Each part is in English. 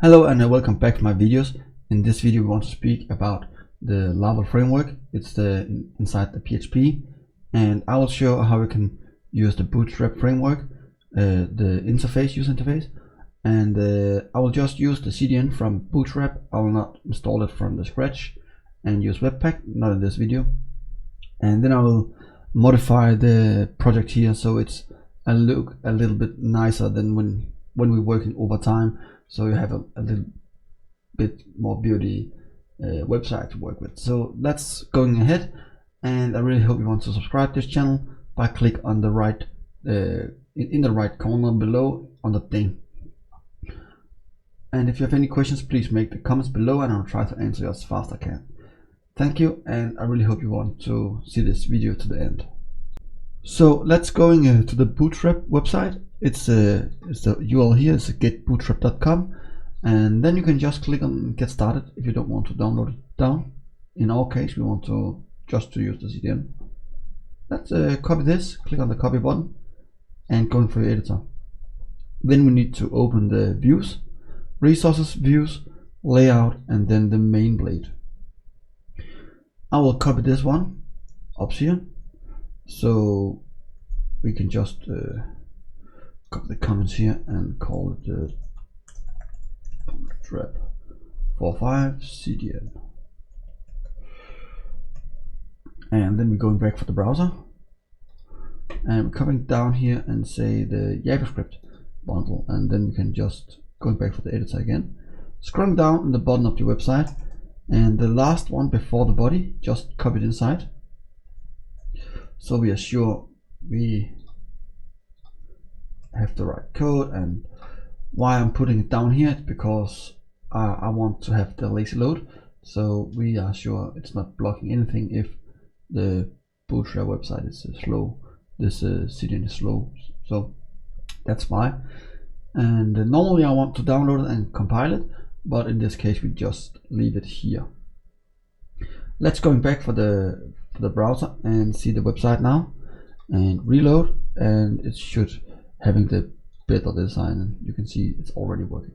Hello and welcome back to my videos. In this video we want to speak about the Laravel framework. It's inside the PHP, and I will show how we can use the Bootstrap framework, the user interface, and I will just use the CDN from Bootstrap. I will not install it from the scratch and use Webpack, not in this video. And then I will modify the project here so it's look a little bit nicer than when we're working over time. So you have a little bit more beauty website to work with. So that's going ahead, and I really hope you want to subscribe to this channel by click on the right in the right corner below on the thing. And if you have any questions, please make the comments below and I'll try to answer as fast as I can. Thank you, and I really hope you want to see this video to the end. So let's go to the Bootstrap website. It's the URL here is getbootstrap.com, and then you can just click on get started if you don't want to download it down. In our case, we want to just use the CDN. Let's copy this, click on the copy button and go for your editor. Then we need to open the views, resources, views, layout, and then the main blade. I will copy this one up here, so we can just copy the comments here and call it the Bootstrap 4.5 CDN. And then we're going back for the browser, and we're coming down here and say the JavaScript bundle, and then we can just go back for the editor again, scrolling down in the bottom of the website, and the last one before the body, just copy it inside, so we are sure we have the right code. And why I'm putting it down here is because I want to have the lazy load, so we are sure it's not blocking anything if the Bootstrap website is slow. This CDN is slow, so that's why. And normally I want to download it and compile it, but in this case we just leave it here. Let's go back for the browser and see the website now, and reload, and it should having the better design, and you can see it's already working.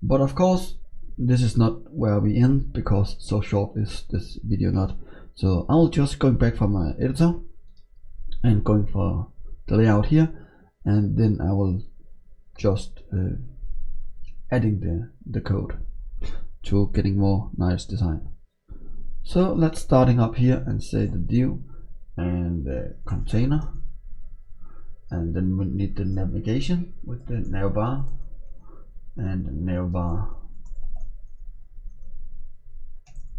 But of course this is not where we end, because so short is this video not. So I'll just go back from my editor and going for the layout here, and then I will just adding the code to getting more nice design. So let's starting up here and say the div and the container, and then we need the navigation with the navbar, and the navbar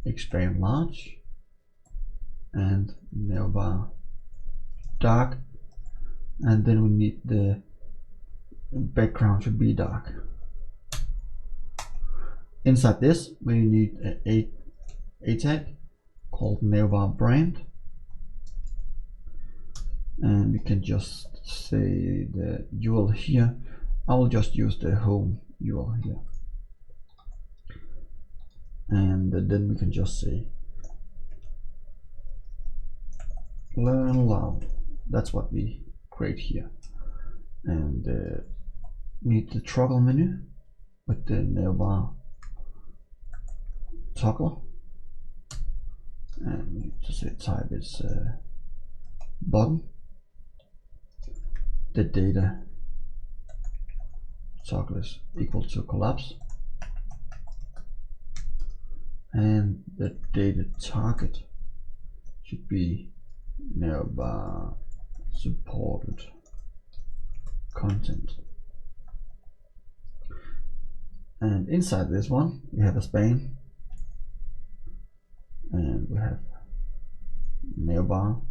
expand large, and navbar dark, and then we need the background should be dark. Inside this we need a tag called navbar brand, and we can just say the URL here. I will just use the home URL here, and then we can just say learn Laravel. That's what we create here, and we need the toggle menu with the navbar toggle, and we need to say type is button, the data toggle is equal to collapse, and the data target should be navbar supported content. And inside this one we have a span, and we have navbar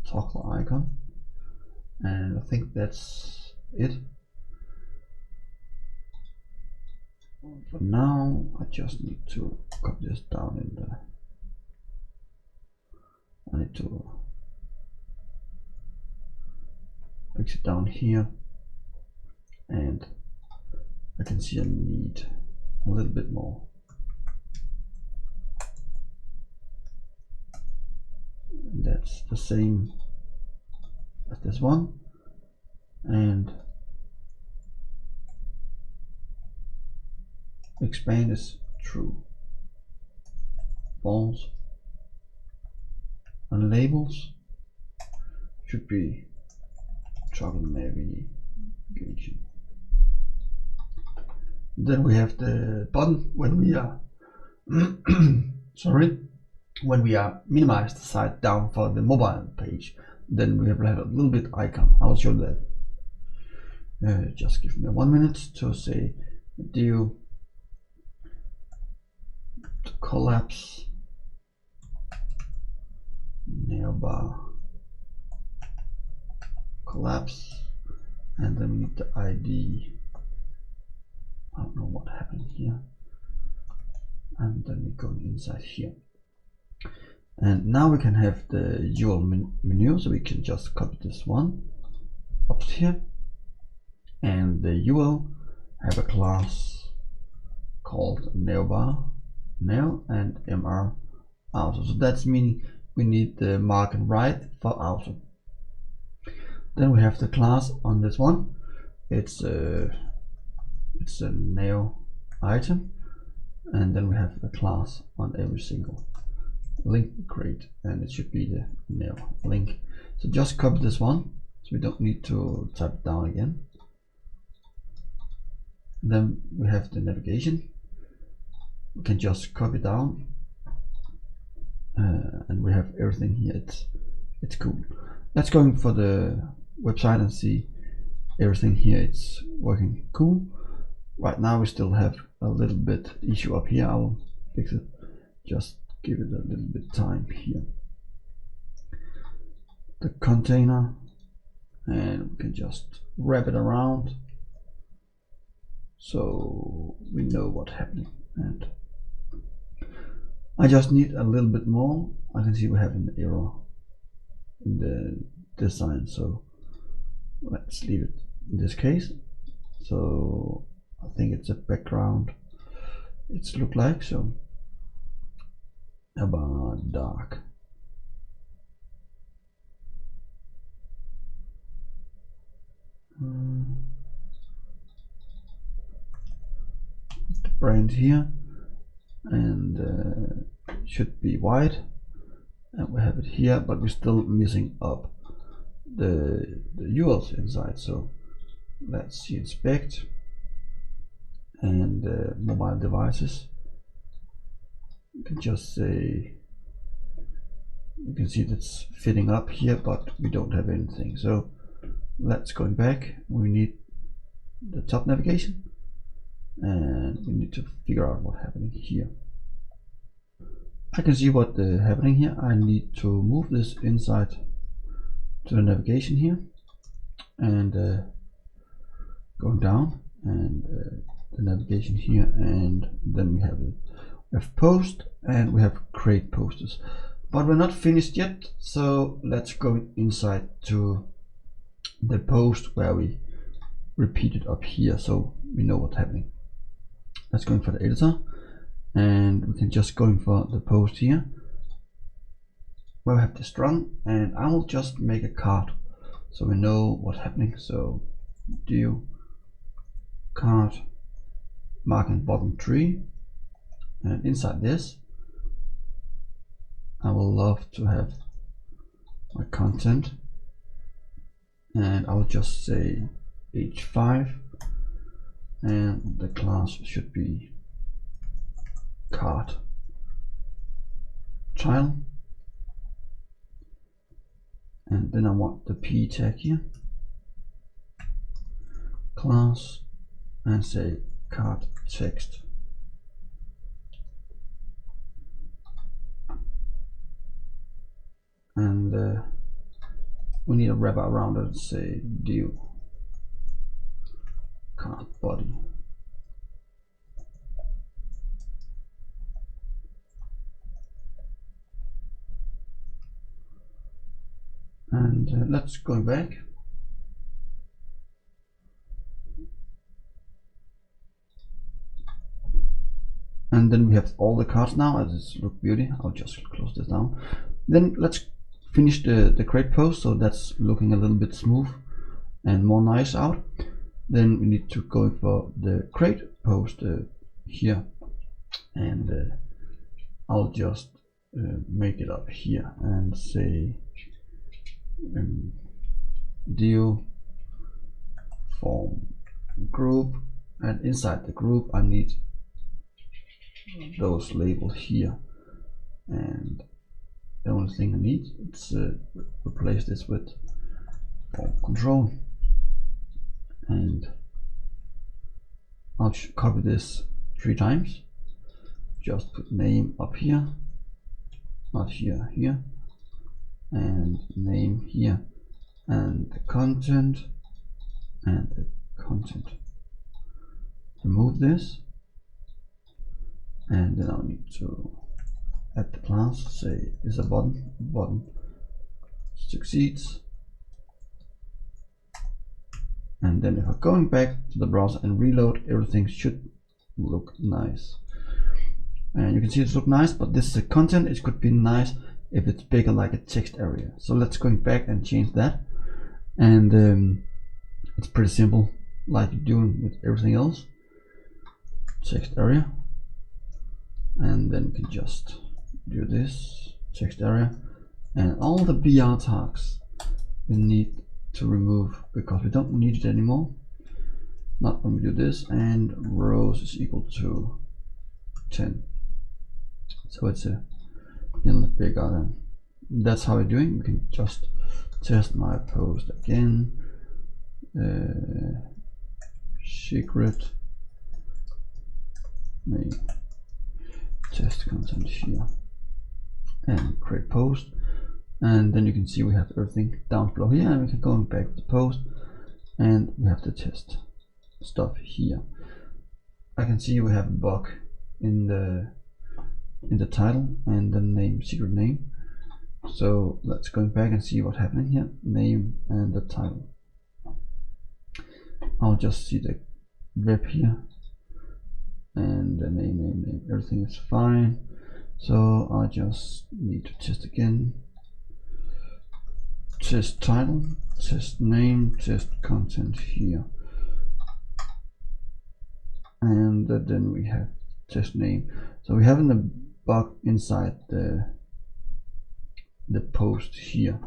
toggle icon, and I think that's it. For now I just need to copy this down in the, I need to fix it down here, and I can see I need a little bit more. And that's the same as this one, and expand is true. False. And labels should be toggle navigation. Then we have the button when we are sorry, when we are minimize the site down for the mobile page, then we have a little bit icon. I'll show that. Just give me 1 minute to say do collapse navbar collapse, and then we need the ID. I don't know what happened here. And then we go inside here. And now we can have the URL menu, so we can just copy this one up here. And the URL have a class called navbar, nav, and mr auto. So that's meaning we need the mark and write for auto. Then we have the class on this one. It's a nav item, and then we have a class on every single link create, and it should be the nav link. So just copy this one, so we don't need to type it down again. Then we have the navigation. We can just copy down, and we have everything here. It's cool. Let's go in for the website and see everything here. It's working cool. Right now we still have a little bit issue up here. I will fix it. Just give it a little bit time here. The container, and we can just wrap it around so we know what's happening. And I just need a little bit more. I can see we have an error in the design, so let's leave it in this case. So I think it's a background it's look like, so about dark. The brand here, and should be white, and we have it here, but we're still missing up the URLs inside. So let's see, inspect, and mobile devices. You can just say, you can see that's fitting up here, but we don't have anything. So let's go back. We need the top navigation, and we need to figure out what's happening here. I can see what happening here. I need to move this inside to the navigation here, and going down, and the navigation here, and then we have it. We have post, and we have create posters, but we're not finished yet. So let's go inside to the post where we repeat it up here, so we know what's happening. Let's go in for the editor, and we can just go in for the post here where we have this run, and I will just make a card so we know what's happening. So do card mark and bottom tree, and inside this I will love to have my content, and I will just say h5, and the class should be card tile, and then I want the p tag here, class, and say card text. And we need a wrapper around it and say do card body. And let's go back. And then we have all the cards now, as it's look beauty. I'll just close this down. Then let's finish the create post, so that's looking a little bit smooth and more nice out. Then we need to go for the create post here, and I'll just make it up here and say deal form group, and inside the group I need those labels here, and the only thing I need is replace this with form control, and I'll copy this 3 times. Just put name up here, not here, here, and name here, and the content, and the content. Remove this, and then I'll need to add the class, say is a button succeeds, and then if I'm going back to the browser and reload, everything should look nice. And you can see it's look nice, but this is a content. It could be nice if it's bigger, like a text area. So let's go back and change that, and it's pretty simple, like you're doing with everything else. Text area, and then you can just do this text area, and all the BR tags we need to remove because we don't need it anymore. Not when we do this, and rows is equal to 10, so it's a little bigger. Then that's how we're doing. We can just test my post again, secret name, test content here, and create post, and then you can see we have everything down below here, and we can go back to the post, and we have the test stuff here. I can see we have a bug in the title and the name, secret name. So let's go back and see what's happening here. Name and the title. I'll just see the web here, and the name, everything is fine. So I just need to test again. Test title, test name, test content here, and then we have test name. So we have in the bug inside the post here.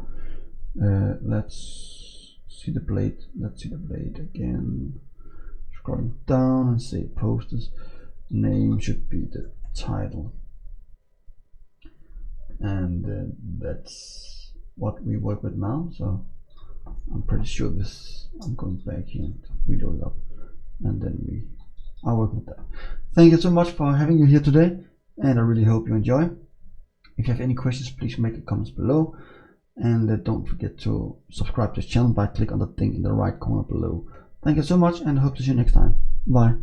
Let's see the blade. Let's see the blade again. Scrolling down and say posters. Name should be the title, and that's what we work with now. So I'm pretty sure this. I'm going back here and reload it up, and then we are working with that. Thank you so much for having you here today, and I really hope you enjoy. If you have any questions, please make a comments below, and don't forget to subscribe to this channel by clicking on the thing in the right corner below. Thank you so much, and hope to see you next time. Bye.